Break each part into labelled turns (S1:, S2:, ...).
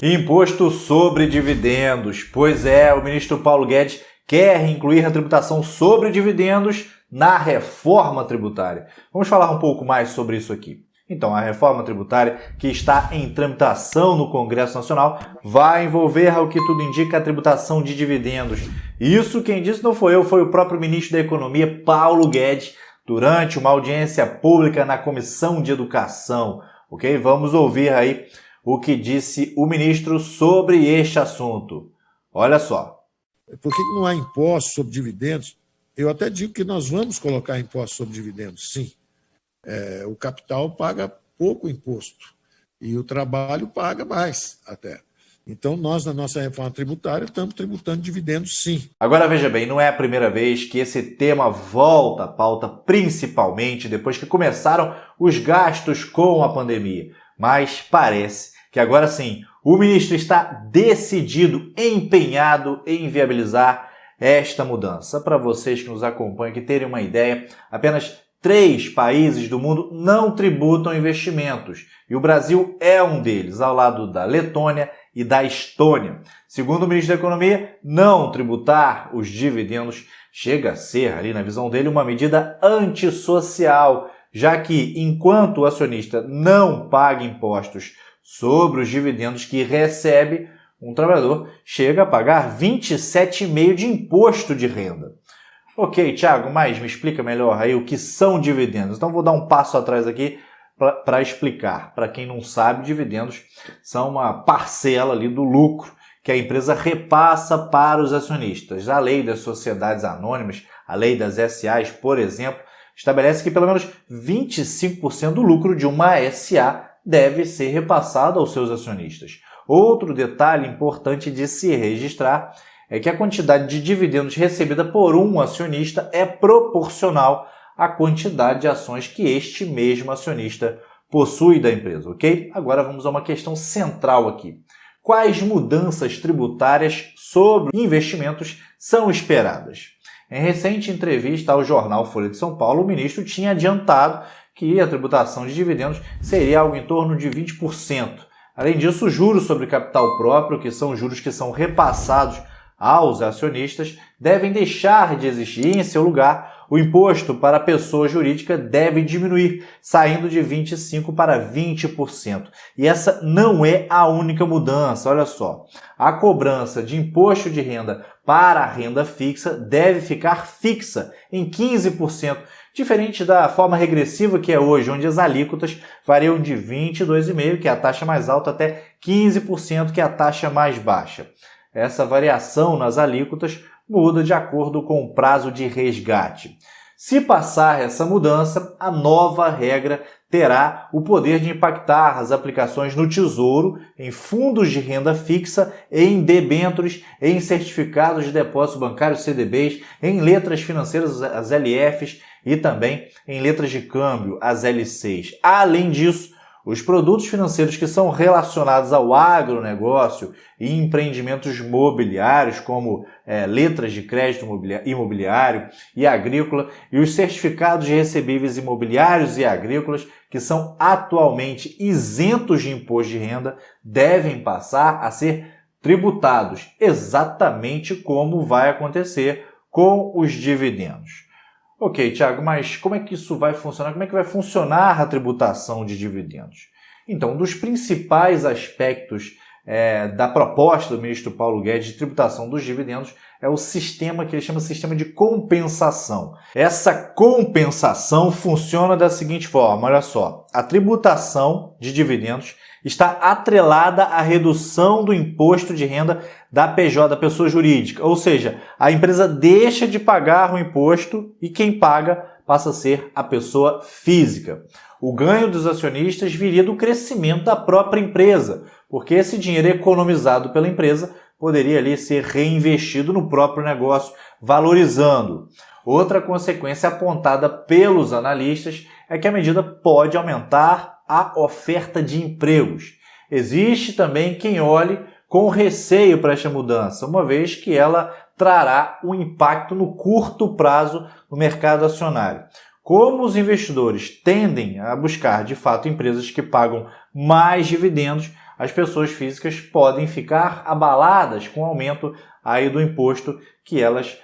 S1: Imposto sobre dividendos. Pois é, o ministro Paulo Guedes quer incluir a tributação sobre dividendos na reforma tributária. Vamos falar um pouco mais sobre isso aqui. Então, a reforma tributária que está em tramitação no Congresso Nacional vai envolver, ao que tudo indica, a tributação de dividendos. Isso quem disse não foi eu, foi o próprio ministro da Economia, Paulo Guedes, durante uma audiência pública na Comissão de Educação. Ok? Vamos ouvir aí o que disse o ministro sobre este assunto. Olha só.
S2: Por que não há imposto sobre dividendos? Eu até digo que nós vamos colocar imposto sobre dividendos, sim. O capital paga pouco imposto e o trabalho paga mais até. Então, nós, na nossa reforma tributária, estamos tributando dividendos, sim.
S1: Agora, veja bem, não é a primeira vez que esse tema volta à pauta, principalmente depois que começaram os gastos com a pandemia. Mas parece que agora sim, o ministro está decidido, empenhado em viabilizar esta mudança. Para vocês que nos acompanham, que terem uma ideia, apenas 3 países do mundo não tributam investimentos, e o Brasil é um deles, ao lado da Letônia e da Estônia. Segundo o ministro da Economia, não tributar os dividendos chega a ser, ali na visão dele, uma medida antissocial, já que, enquanto o acionista não paga impostos sobre os dividendos que recebe, um trabalhador chega a pagar 27,5% de imposto de renda. Ok, Thiago, mas me explica melhor aí o que são dividendos. Então vou dar um passo atrás aqui para explicar. Para quem não sabe, dividendos são uma parcela ali do lucro que a empresa repassa para os acionistas. A lei das sociedades anônimas, a lei das SAs, por exemplo, estabelece que pelo menos 25% do lucro de uma SA deve ser repassado aos seus acionistas. Outro detalhe importante de se registrar é que a quantidade de dividendos recebida por um acionista é proporcional à quantidade de ações que este mesmo acionista possui da empresa, ok? Agora vamos a uma questão central aqui. Quais mudanças tributárias sobre investimentos são esperadas? Em recente entrevista ao jornal Folha de São Paulo, o ministro tinha adiantado que a tributação de dividendos seria algo em torno de 20%. Além disso, os juros sobre capital próprio, que são juros que são repassados aos acionistas, devem deixar de existir e, em seu lugar, o imposto para a pessoa jurídica deve diminuir, saindo de 25% para 20%. E essa não é a única mudança, olha só. A cobrança de imposto de renda para a renda fixa deve ficar fixa em 15%, diferente da forma regressiva que é hoje, onde as alíquotas variam de 22,5%, que é a taxa mais alta, até 15%, que é a taxa mais baixa. Essa variação nas alíquotas muda de acordo com o prazo de resgate. Se passar essa mudança, a nova regra terá o poder de impactar as aplicações no Tesouro, em fundos de renda fixa, em debêntures, em certificados de depósito bancário, CDBs, em letras financeiras, as LFs, e também em letras de câmbio, as LCs. Além disso, os produtos financeiros que são relacionados ao agronegócio e empreendimentos mobiliários, como letras de crédito imobiliário e agrícola, e os certificados de recebíveis imobiliários e agrícolas, que são atualmente isentos de imposto de renda, devem passar a ser tributados, exatamente como vai acontecer com os dividendos. Ok, Thiago, mas como é que isso vai funcionar? Como é que vai funcionar a tributação de dividendos? Então, um dos principais aspectos da proposta do ministro Paulo Guedes de tributação dos dividendos é o sistema que ele chama de sistema de compensação. Essa compensação funciona da seguinte forma, olha só, a tributação de dividendos está atrelada à redução do imposto de renda da PJ, da pessoa jurídica. Ou seja, a empresa deixa de pagar o imposto e quem paga passa a ser a pessoa física. O ganho dos acionistas viria do crescimento da própria empresa, porque esse dinheiro economizado pela empresa poderia ali ser reinvestido no próprio negócio, valorizando. Outra consequência apontada pelos analistas é que a medida pode aumentar a oferta de empregos. Existe também quem olhe com receio para esta mudança, uma vez que ela trará um impacto no curto prazo no mercado acionário. Como os investidores tendem a buscar, de fato, empresas que pagam mais dividendos, as pessoas físicas podem ficar abaladas com o aumento aí do imposto que elas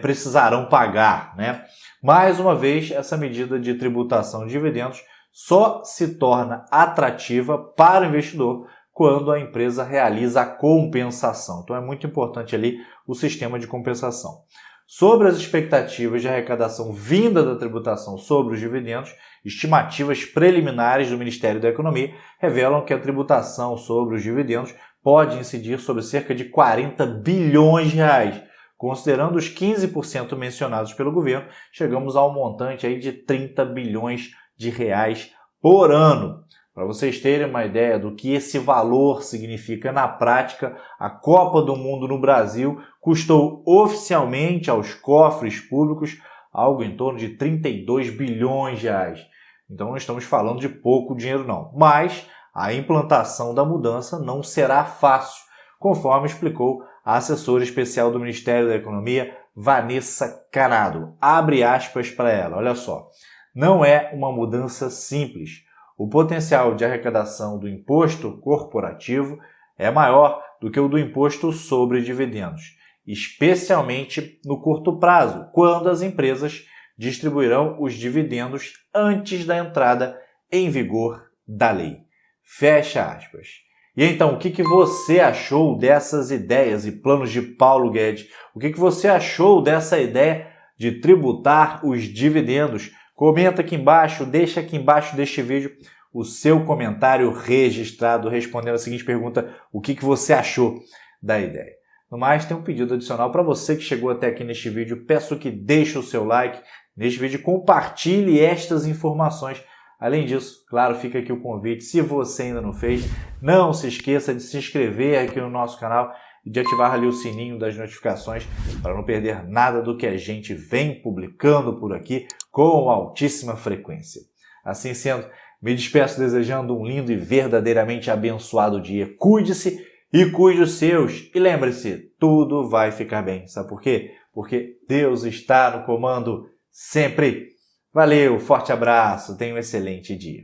S1: precisarão pagar, né? Mais uma vez, essa medida de tributação de dividendos só se torna atrativa para o investidor quando a empresa realiza a compensação. Então é muito importante ali o sistema de compensação. Sobre as expectativas de arrecadação vinda da tributação sobre os dividendos, estimativas preliminares do Ministério da Economia revelam que a tributação sobre os dividendos pode incidir sobre cerca de 40 bilhões de reais. Considerando os 15% mencionados pelo governo, chegamos ao montante aí de 30 bilhões de reais por ano. Para vocês terem uma ideia do que esse valor significa na prática, a Copa do Mundo no Brasil custou oficialmente aos cofres públicos algo em torno de 32 bilhões de reais. Então não estamos falando de pouco dinheiro não, mas a implantação da mudança não será fácil, conforme explicou a assessora especial do Ministério da Economia, Vanessa Canado. Abre aspas para ela, olha só. Não é uma mudança simples. O potencial de arrecadação do imposto corporativo é maior do que o do imposto sobre dividendos, especialmente no curto prazo, quando as empresas distribuirão os dividendos antes da entrada em vigor da lei. Fecha aspas. E então, o que você achou dessas ideias e planos de Paulo Guedes? O que você achou dessa ideia de tributar os dividendos? Comenta aqui embaixo, deixa aqui embaixo deste vídeo o seu comentário registrado respondendo a seguinte pergunta: o que você achou da ideia? No mais, tem um pedido adicional para você que chegou até aqui neste vídeo. Peço que deixe o seu like neste vídeo, compartilhe estas informações. Além disso, claro, fica aqui o convite. Se você ainda não fez, não se esqueça de se inscrever aqui no nosso canal e de ativar ali o sininho das notificações para não perder nada do que a gente vem publicando por aqui com altíssima frequência. Assim sendo, me despeço desejando um lindo e verdadeiramente abençoado dia. Cuide-se e cuide os seus. E lembre-se, tudo vai ficar bem. Sabe por quê? Porque Deus está no comando sempre. Valeu, forte abraço, tenha um excelente dia.